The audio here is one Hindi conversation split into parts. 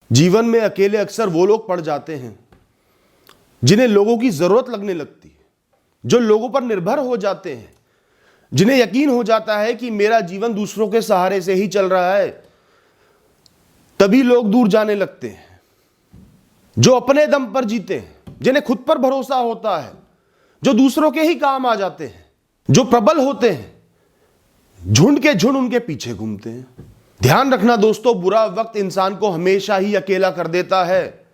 जीवन में अकेले अक्सर वो लोग पड़ जाते हैं जिन्हें लोगों की जरूरत लगने लगती है, जो लोगों पर निर्भर हो जाते हैं, जिन्हें यकीन हो जाता है कि मेरा जीवन दूसरों के सहारे से ही चल रहा है। तभी लोग दूर जाने लगते हैं। जो अपने दम पर जीते हैं, जिन्हें खुद पर भरोसा होता है, जो दूसरों के ही काम आ जाते हैं, जो प्रबल होते हैं, झुंड के झुंड उनके पीछे घूमते हैं। ध्यान रखना दोस्तों, बुरा वक्त इंसान को हमेशा ही अकेला कर देता है।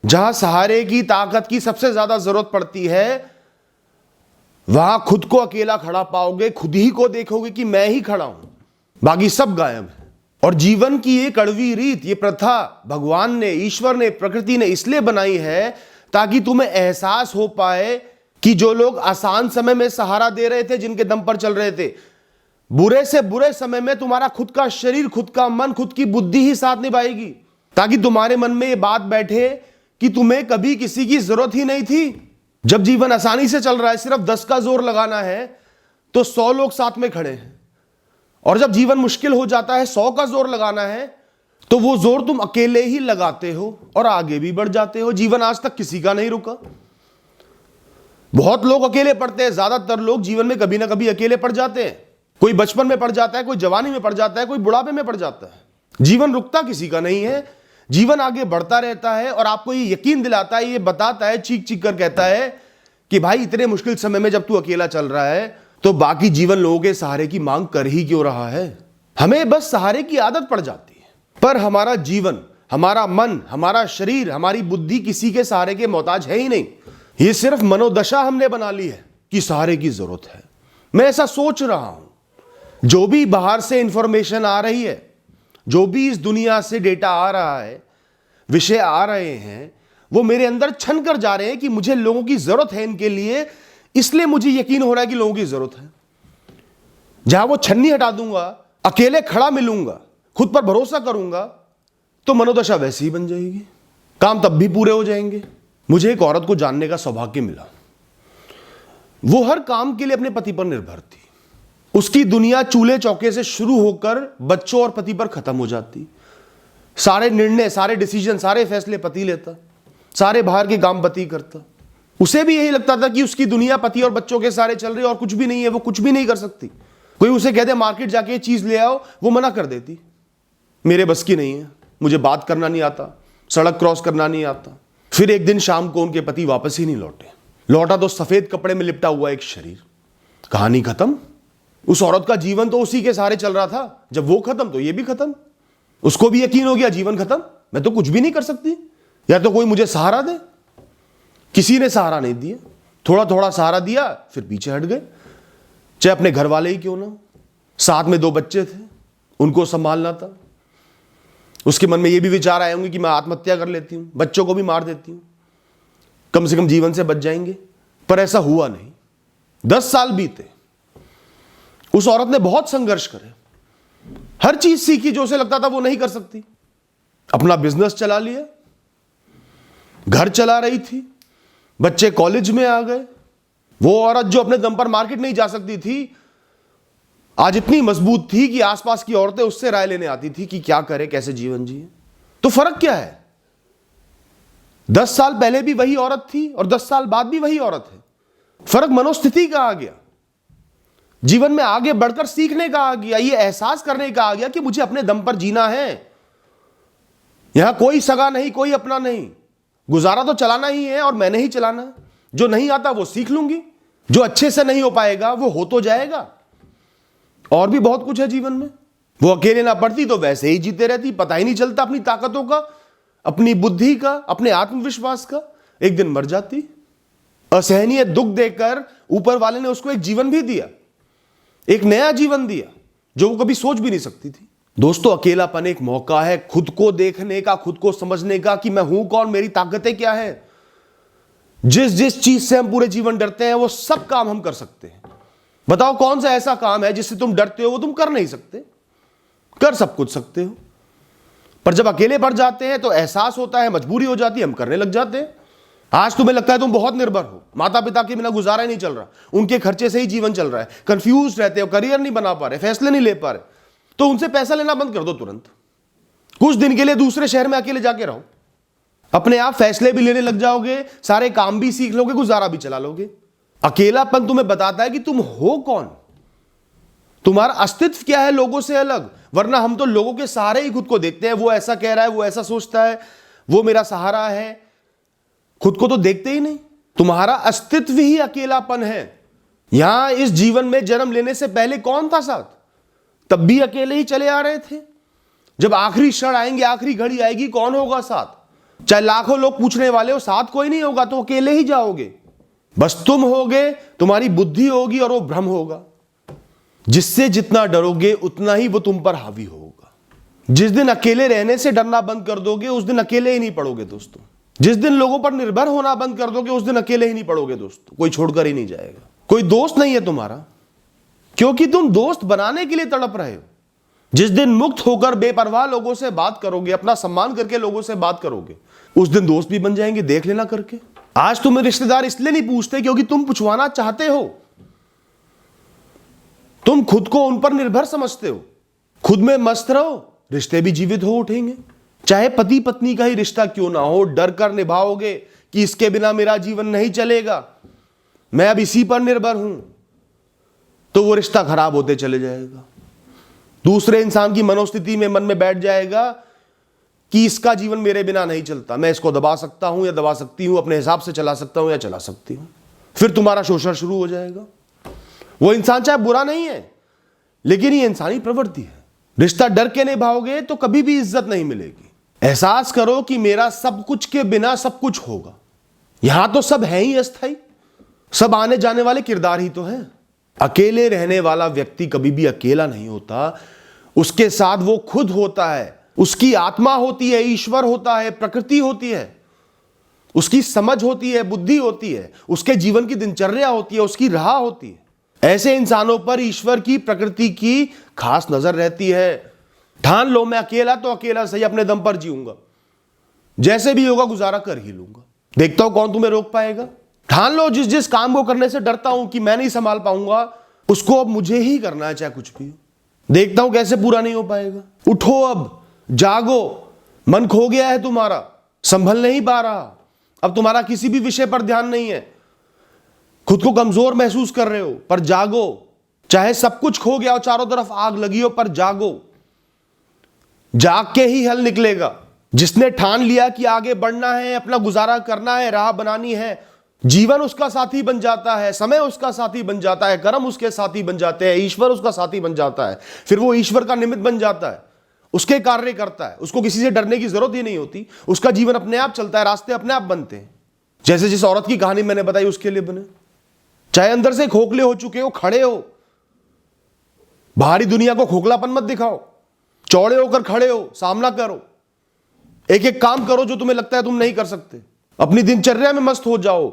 जहां सहारे की, ताकत की सबसे ज्यादा जरूरत पड़ती है, वहां खुद को अकेला खड़ा पाओगे, खुद ही को देखोगे कि मैं ही खड़ा हूं, बाकी सब गायब है। और जीवन की ये कड़वी रीत, ये प्रथा भगवान ने, ईश्वर ने, प्रकृति ने इसलिए बनाई है ताकि तुम्हें एहसास हो पाए कि जो लोग आसान समय में सहारा दे रहे थे, जिनके दम पर चल रहे थे, बुरे से बुरे समय में तुम्हारा खुद का शरीर, खुद का मन, खुद की बुद्धि ही साथ निभाएगी। ताकि तुम्हारे मन में ये बात बैठे कि तुम्हें कभी किसी की जरूरत ही नहीं थी। जब जीवन आसानी से चल रहा है, सिर्फ 10 का जोर लगाना है तो 100 लोग साथ में खड़े हैं। और जब जीवन मुश्किल हो जाता है, 100 का जोर लगाना है तो वो जोर तुम अकेले ही लगाते हो और आगे भी बढ़ जाते हो। जीवन आज तक किसी का नहीं रुका। बहुत लोग अकेले पड़ते हैं, ज्यादातर लोग जीवन में कभी ना कभी अकेले पड़ जाते हैं। कोई बचपन में पड़ जाता है, कोई जवानी में पड़ जाता है, कोई बुढ़ापे में पड़ जाता है। जीवन रुकता किसी का नहीं है, जीवन आगे बढ़ता रहता है। और आपको ये यकीन दिलाता है, ये बताता है, चीख चीख कर कहता है कि भाई इतने मुश्किल समय में जब तू अकेला चल रहा है तो बाकी जीवन लोगों के सहारे की मांग कर ही क्यों रहा है। हमें बस सहारे की आदत पड़ जाती है, पर हमारा जीवन, हमारा मन, हमारा शरीर, हमारी बुद्धि किसी के सहारे के मोहताज है ही नहीं। ये सिर्फ मनोदशा हमने बना ली है कि सहारे की जरूरत है। मैं ऐसा सोच रहा हूं, जो भी बाहर से इंफॉर्मेशन आ रही है, जो भी इस दुनिया से डेटा आ रहा है, विषय आ रहे हैं, वो मेरे अंदर छन कर जा रहे हैं कि मुझे लोगों की जरूरत है इनके लिए, इसलिए मुझे यकीन हो रहा है कि लोगों की जरूरत है। जहां वो छन्नी हटा दूंगा, अकेले खड़ा मिलूंगा, खुद पर भरोसा करूंगा, तो मनोदशा वैसी ही बन जाएगी, काम तब भी पूरे हो जाएंगे। मुझे एक औरत को जानने का सौभाग्य मिला। वो हर काम के लिए अपने पति पर निर्भर थी। उसकी दुनिया चूल्हे चौके से शुरू होकर बच्चों और पति पर खत्म हो जाती। सारे निर्णय, सारे डिसीजन, सारे फैसले पति लेता, सारे बाहर के काम पति करता। उसे भी यही लगता था कि उसकी दुनिया पति और बच्चों के सारे चल रही है और कुछ भी नहीं है, वो कुछ भी नहीं कर सकती। कोई उसे कहते मार्केट जाके ये चीज ले आओ, वो मना कर देती, मेरे बस की नहीं है, मुझे बात करना नहीं आता, सड़क क्रॉस करना नहीं आता। फिर एक दिन शाम को उनके पति वापस ही नहीं लौटे। लौटा तो सफेद कपड़े में लिपटा हुआ एक शरीर। कहानी खत्म। उस औरत का जीवन तो उसी के सहारे चल रहा था, जब वो खत्म तो ये भी खत्म। उसको भी यकीन हो गया जीवन खत्म, मैं तो कुछ भी नहीं कर सकती, या तो कोई मुझे सहारा दे। किसी ने सहारा नहीं दिया, थोड़ा थोड़ा सहारा दिया, फिर पीछे हट गए। चाहे अपने घर वाले ही क्यों ना। साथ में 2 बच्चे थे, उनको संभालना था। उसके मन में ये भी विचार आए होंगे कि मैं आत्महत्या कर लेती हूं, बच्चों को भी मार देती हूं, कम से कम जीवन से बच जाएंगे। पर ऐसा हुआ नहीं। 10 साल बीते। उस औरत ने बहुत संघर्ष करे, हर चीज सीखी जो उसे लगता था वो नहीं कर सकती। अपना बिजनेस चला लिया, घर चला रही थी, बच्चे कॉलेज में आ गए। वो औरत जो अपने दम पर मार्केट नहीं जा सकती थी, आज इतनी मजबूत थी कि आसपास की औरतें उससे राय लेने आती थी कि क्या करे, कैसे जीवन जिए। तो फर्क क्या है? 10 साल पहले भी वही औरत थी और 10 साल बाद भी वही औरत है। फर्क मनोस्थिति का आ गया, जीवन में आगे बढ़कर सीखने का आ गया, ये एहसास करने का आ गया कि मुझे अपने दम पर जीना है। यहां कोई सगा नहीं, कोई अपना नहीं, गुजारा तो चलाना ही है और मैंने ही चलाना है। जो नहीं आता वो सीख लूंगी, जो अच्छे से नहीं हो पाएगा वो हो तो जाएगा। और भी बहुत कुछ है जीवन में। वो अकेले ना पड़ती तो वैसे ही जीते रहती, पता ही नहीं चलता अपनी ताकतों का, अपनी बुद्धि का, अपने आत्मविश्वास का। एक दिन मर जाती। असहनीय दुख देकर ऊपर वाले ने उसको एक जीवन भी दिया, एक नया जीवन दिया जो वो कभी सोच भी नहीं सकती थी। दोस्तों, अकेलापन एक मौका है खुद को देखने का, खुद को समझने का कि मैं हूं कौन, मेरी ताकतें क्या है। जिस जिस चीज से हम पूरे जीवन डरते हैं वो सब काम हम कर सकते हैं। बताओ कौन सा ऐसा काम है जिससे तुम डरते हो वो तुम कर नहीं सकते? कर सब कुछ सकते हो, पर जब अकेले पड़ जाते हैं तो एहसास होता है, मजबूरी हो जाती है, हम करने लग जाते हैं। आज तुम्हें लगता है तुम बहुत निर्भर हो, माता पिता के बिना गुजारा ही नहीं चल रहा, उनके खर्चे से ही जीवन चल रहा है, कंफ्यूज रहते हो, करियर नहीं बना पा रहे, फैसले नहीं ले पा रहे, तो उनसे पैसा लेना बंद कर दो तुरंत। कुछ दिन के लिए दूसरे शहर में अकेले जाके रहो, अपने आप फैसले भी लेने लग जाओगे, सारे काम भी सीख लोगे, गुजारा भी चला लोगे। अकेलापन तुम्हें बताता है कि तुम हो कौन, तुम्हारा अस्तित्व क्या है लोगों से अलग। वरना हम तो लोगों के सहारे ही खुद को देखते हैं, वो ऐसा कह रहा है, वो ऐसा सोचता है, वो मेरा सहारा है, खुद को तो देखते ही नहीं। तुम्हारा अस्तित्व ही अकेलापन है। यहां इस जीवन में जन्म लेने से पहले कौन था साथ? तब भी अकेले ही चले आ रहे थे। जब आखिरी क्षण आएंगे, आखिरी घड़ी आएगी, कौन होगा साथ? चाहे लाखों लोग पूछने वाले हो, साथ कोई नहीं होगा, तो अकेले ही जाओगे। बस तुम होगे, तुम्हारी बुद्धि होगी और वो भ्रम होगा। जिससे जितना डरोगे उतना ही वो तुम पर हावी होगा। जिस दिन अकेले रहने से डरना बंद कर दोगे, उस दिन अकेले ही नहीं पड़ोगे दोस्तों। जिस दिन लोगों पर निर्भर होना बंद कर दोगे, उस दिन अकेले ही नहीं पड़ोगे दोस्तों। कोई छोड़कर ही नहीं जाएगा, कोई दोस्त नहीं है तुम्हारा, क्योंकि तुम दोस्त बनाने के लिए तड़प रहे हो। जिस दिन मुक्त होकर बेपरवाह लोगों से बात करोगे, अपना सम्मान करके लोगों से बात करोगे, उस दिन दोस्त भी बन जाएंगे, देख लेना करके। आज तुम्हें रिश्तेदार इसलिए नहीं पूछते क्योंकि तुम पूछवाना चाहते हो। तुम खुद को उन पर निर्भर समझते हो। खुद में मस्त रहो, रिश्ते भी जीवित हो उठेंगे। चाहे पति पत्नी का ही रिश्ता क्यों ना हो, डर कर निभाओगे कि इसके बिना मेरा जीवन नहीं चलेगा, मैं अब इसी पर निर्भर हूं, तो वो रिश्ता खराब होते चले जाएगा। दूसरे इंसान की मनोस्थिति में मन में बैठ जाएगा कि इसका जीवन मेरे बिना नहीं चलता, मैं इसको दबा सकता हूं या दबा सकती हूं, अपने हिसाब से चला सकता हूं या चला सकती हूं। फिर तुम्हारा शोषण शुरू हो जाएगा। वो इंसान चाहे बुरा नहीं है, लेकिन ये इंसानी प्रवृत्ति है। रिश्ता डर के निभाओगे तो कभी भी इज्जत नहीं मिलेगी। एहसास करो कि मेरा सब कुछ के बिना सब कुछ होगा। यहां तो सब है ही अस्थाई, सब आने जाने वाले किरदार ही तो है। अकेले रहने वाला व्यक्ति कभी भी अकेला नहीं होता, उसके साथ वो खुद होता है, उसकी आत्मा होती है, ईश्वर होता है, प्रकृति होती है, उसकी समझ होती है, बुद्धि होती है, उसके जीवन की दिनचर्या होती है, उसकी राह होती है। ऐसे इंसानों पर ईश्वर की, प्रकृति की खास नजर रहती है। ठान लो मैं अकेला तो अकेला सही, अपने दम पर जीऊंगा, जैसे भी होगा गुजारा कर ही लूंगा, देखता हूं कौन तुम्हें रोक पाएगा। ठान लो जिस जिस काम को करने से डरता हूं कि मैं नहीं संभाल पाऊंगा, उसको अब मुझे ही करना है, चाहे कुछ भी हो, देखता हूं कैसे पूरा नहीं हो पाएगा। उठो, अब जागो, मन खो गया है तुम्हारा, संभल नहीं पा रहा, अब तुम्हारा किसी भी विषय पर ध्यान नहीं है, खुद को कमजोर महसूस कर रहे हो, पर जागो। चाहे सब कुछ खो गया हो, चारों तरफ आग लगी हो, पर जागो। जाग के ही हल निकलेगा। जिसने ठान लिया कि आगे बढ़ना है, अपना गुजारा करना है, राह बनानी है, जीवन उसका साथी बन जाता है, समय उसका साथी बन जाता है, कर्म उसके साथी बन जाते हैं, ईश्वर उसका साथी बन जाता है। फिर वो ईश्वर का निमित्त बन जाता है, उसके कार्य करता है, उसको किसी से डरने की जरूरत ही नहीं होती, उसका जीवन अपने आप चलता है, रास्ते अपने आप बनते हैं। जैसे जिस औरत की कहानी मैंने बताई उसके लिए बने। चाहे अंदर से खोखले हो चुके हो, खड़े हो, बाहरी दुनिया को खोखलापन मत दिखाओ, चौड़े होकर खड़े हो, सामना करो, एक एक काम करो जो तुम्हें लगता है तुम नहीं कर सकते। अपनी दिनचर्या में मस्त हो जाओ,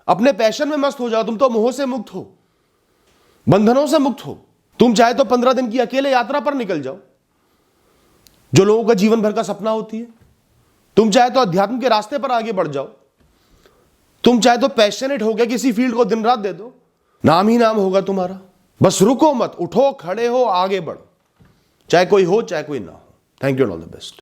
अपने पैशन में मस्त हो जाओ। तुम तो मोह से मुक्त हो, बंधनों से मुक्त हो। तुम चाहे तो 15 दिन की अकेले यात्रा पर निकल जाओ, जो लोगों का जीवन भर का सपना होती है। तुम चाहे तो अध्यात्म के रास्ते पर आगे बढ़ जाओ। तुम चाहे तो पैशनेट हो गया, किसी फील्ड को दिन रात दे दो, नाम ही नाम होगा तुम्हारा। बस रुको मत, उठो, खड़े हो, आगे बढ़ो, चाहे कोई हो चाहे कोई ना हो। Thank you and all the best.